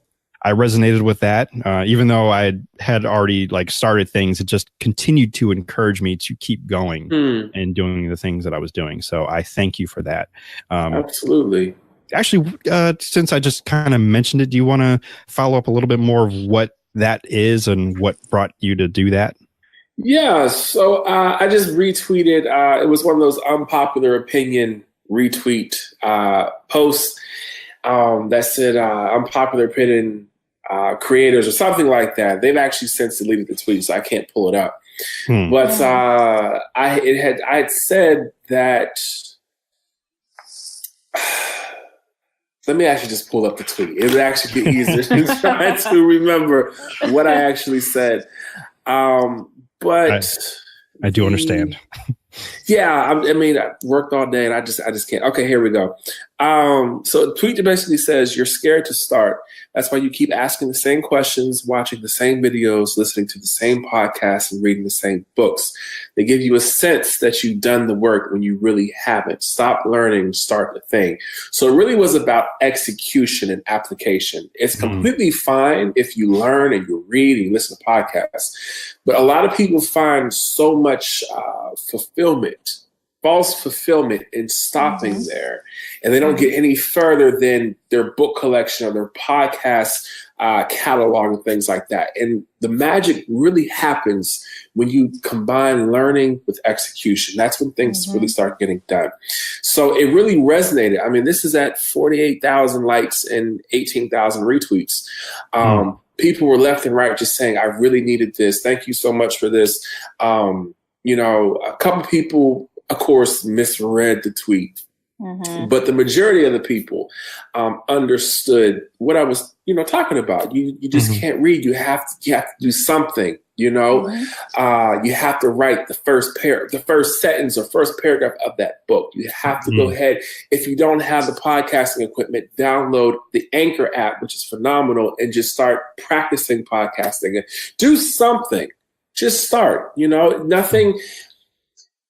I resonated with that, even though I had already started things. It just continued to encourage me to keep going and doing the things that I was doing. So I thank you for that. Absolutely. Actually, since I just kind of mentioned it, do you want to follow up a little bit more of what that is and what brought you to do that? Yeah. So I just retweeted. It was one of those unpopular opinion retweet posts that said unpopular opinion creators or something like that. They've actually since deleted the tweet, so I can't pull it up. But I had said that. Let me actually just pull up the tweet. It would actually be easier to try to remember what I actually said. But I do understand. Yeah, I mean, I worked all day and I just can't. Okay, here we go. So the tweet basically says, you're scared to start. That's why you keep asking the same questions, watching the same videos, listening to the same podcasts, and reading the same books. They give you a sense that you've done the work when you really haven't. Stop learning, start the thing. So it really was about execution and application. It's completely fine if you learn and you read and you listen to podcasts. But a lot of people find so much false fulfillment in stopping there. And they don't get any further than their book collection or their podcast catalog and things like that. And the magic really happens when you combine learning with execution. That's when things really start getting done. So it really resonated. I mean, this is at 48,000 likes and 18,000 retweets. People were left and right just saying, I really needed this. Thank you so much for this. A couple people, of course, misread the tweet. But the majority of the people understood what I was, talking about. You just can't read. You have to do something. You have to write the first sentence or first paragraph of that book. You have to go ahead. If you don't have the podcasting equipment, download the Anchor app, which is phenomenal, and just start practicing podcasting and do something. Just start. Nothing.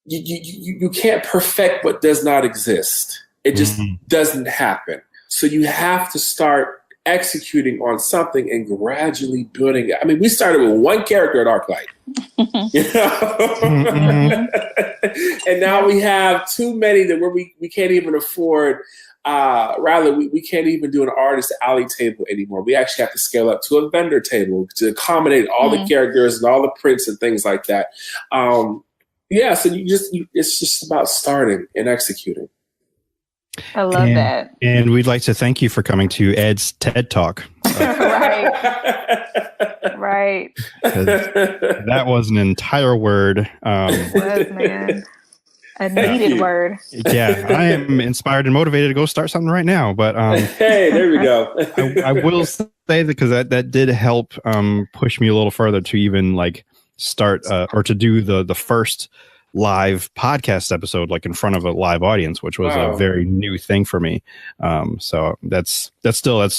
You can't perfect what does not exist. It just doesn't happen. So you have to start executing on something and gradually building it. I mean, we started with one character at ArcLight. And now we have too many that we can't even afford. We can't even do an artist alley table anymore. We actually have to scale up to a vendor table to accommodate all the characters and all the prints and things like that. So it's just about starting and executing. I love that. And we'd like to thank you for coming to Ed's TED Talk. Right. That was an entire word. It was, man. A needed word. Yeah, I am inspired and motivated to go start something right now. But hey, there we go. I will say that because that did help push me a little further to even start or to do the first live podcast episode in front of a live audience, which was a very new thing for me. So that's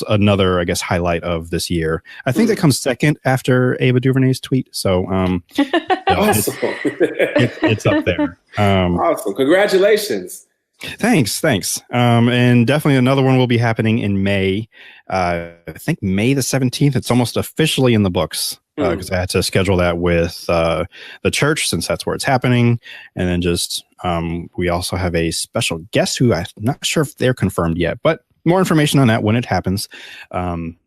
another, I guess, highlight of this year. I think that comes second after Ava DuVernay's tweet. So awesome. it's up there. Awesome. Congratulations. Thanks. And definitely another one will be happening in May. I think May the 17th. It's almost officially in the books because I had to schedule that with the church since that's where it's happening. And then just we also have a special guest who I'm not sure if they're confirmed yet, but more information on that when it happens.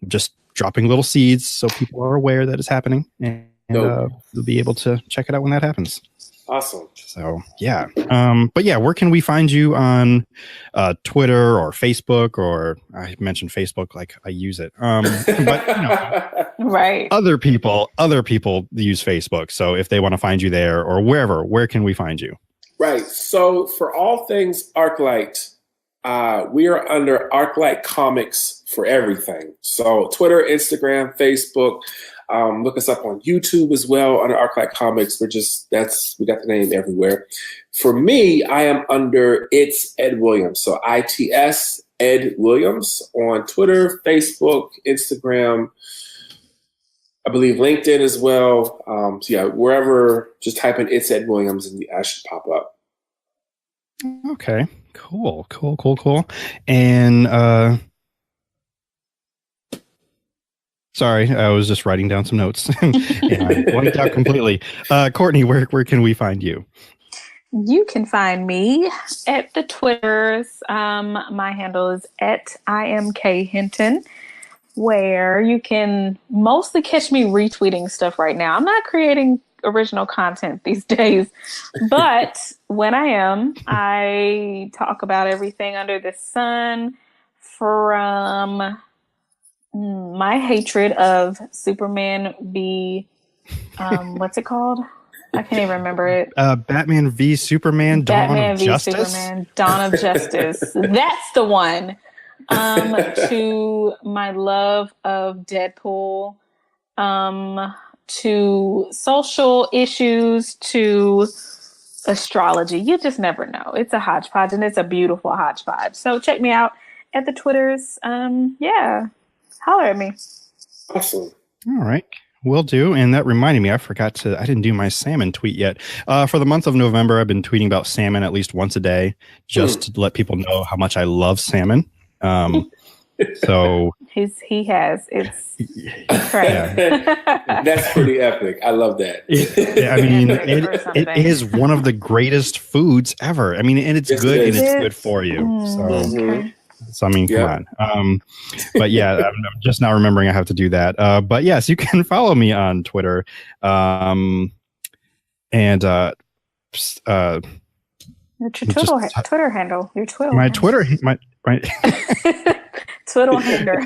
Just dropping little seeds so people are aware that it's happening and they'll be able to check it out when that happens. Awesome. So yeah. But yeah, where can we find you on Twitter or Facebook? Or I mentioned Facebook like I use it. But right. Other people use Facebook. So if they want to find you there or wherever, where can we find you? Right. So for all things ArcLight, we are under ArcLight Comics for everything. So Twitter, Instagram, Facebook. Look us up on YouTube as well under ArcLight Comics. We got the name everywhere. For me, I am under It's Ed Williams. So ITS Ed Williams on Twitter, Facebook, Instagram, I believe LinkedIn as well. So yeah, wherever, just type in It's Ed Williams and I should pop up. Okay, cool. And sorry, I was just writing down some notes and I blanked out completely. Courtney, where can we find you? You can find me at the Twitters. My handle is at IMKHinton, where you can mostly catch me retweeting stuff right now. I'm not creating original content these days, but when I am, I talk about everything under the sun, from my hatred of Superman v what's it called? I can't even remember it. Batman v Superman, Dawn of Justice. Superman, Dawn of Justice. That's the one. To my love of Deadpool, to social issues, to astrology. You just never know. It's a hodgepodge, and it's a beautiful hodgepodge. So check me out at the Twitters. Yeah, holler at me. Awesome. All right. Will do. And that reminded me, I didn't do my salmon tweet yet. For the month of November, I've been tweeting about salmon at least once a day, just to let people know how much I love salmon. So he has. It's crazy. Yeah. That's pretty epic. I love that. I mean, it is one of the greatest foods ever. I mean, and it's good and it's good for you. So I mean, come on. But yeah, I'm just now remembering I have to do that. But yes, you can follow me on Twitter. And your Twitter handle. Your Twitter. My Twitter. My Twiddle hander.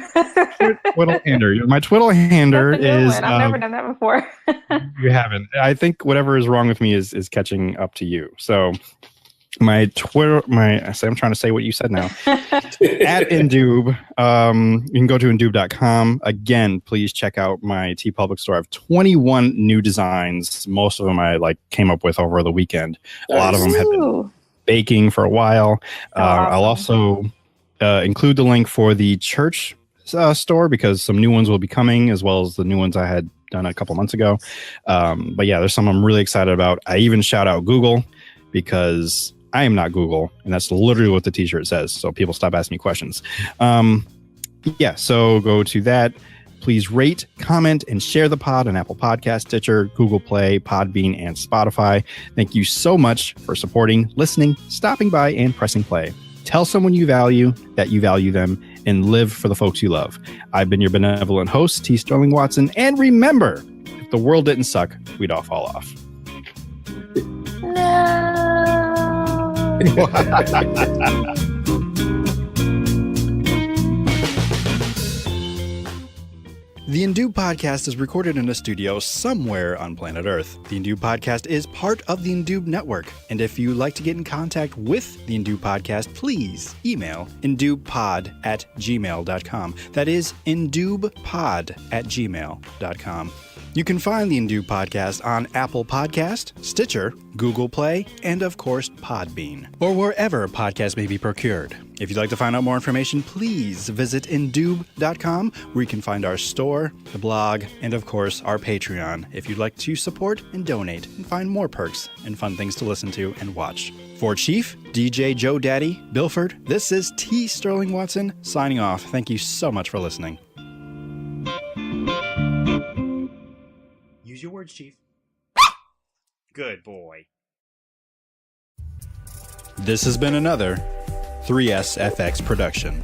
Twiddle hander. My twiddle hander is. I've never done that before. You haven't. I think whatever is wrong with me is catching up to you. So my Twitter, I'm trying to say what you said now. At Indoob. You can go to indoob.com. Again, please check out my TeePublic store. I have 21 new designs. Most of them I came up with over the weekend. A lot of them have been baking for a while. I'll also include the link for the church store because some new ones will be coming, as well as the new ones I had done a couple months ago. But yeah, there's some I'm really excited about. I even shout out Google because I am not Google, and that's literally what the t-shirt says. So people stop asking me questions. Yeah, so go to that. Please rate, comment, and share the pod on Apple Podcast, Stitcher, Google Play, Podbean, and Spotify. Thank you so much for supporting, listening, stopping by, and pressing play. Tell someone you value that you value them, and live for the folks you love. I've been your benevolent host, T. Sterling Watson, and remember, if the world didn't suck, we'd all fall off. The Indoob Podcast is recorded in a studio somewhere on planet Earth. The Indoob Podcast is part of the Indoob Network. And if you'd like to get in contact with the Indoob Podcast, please email indoobpod@gmail.com. That is indoobpod@gmail.com. You can find the Indoob Podcast on Apple Podcast, Stitcher, Google Play, and of course Podbean, or wherever podcasts may be procured. If you'd like to find out more information, please visit indoob.com, where you can find our store, the blog, and of course our Patreon, if you'd like to support and donate and find more perks and fun things to listen to and watch. For Chief, DJ Joe Daddy, Bilford, this is T. Sterling Watson signing off. Thank you so much for listening. Use your words, Chief. Good boy. This has been another 3SFX production.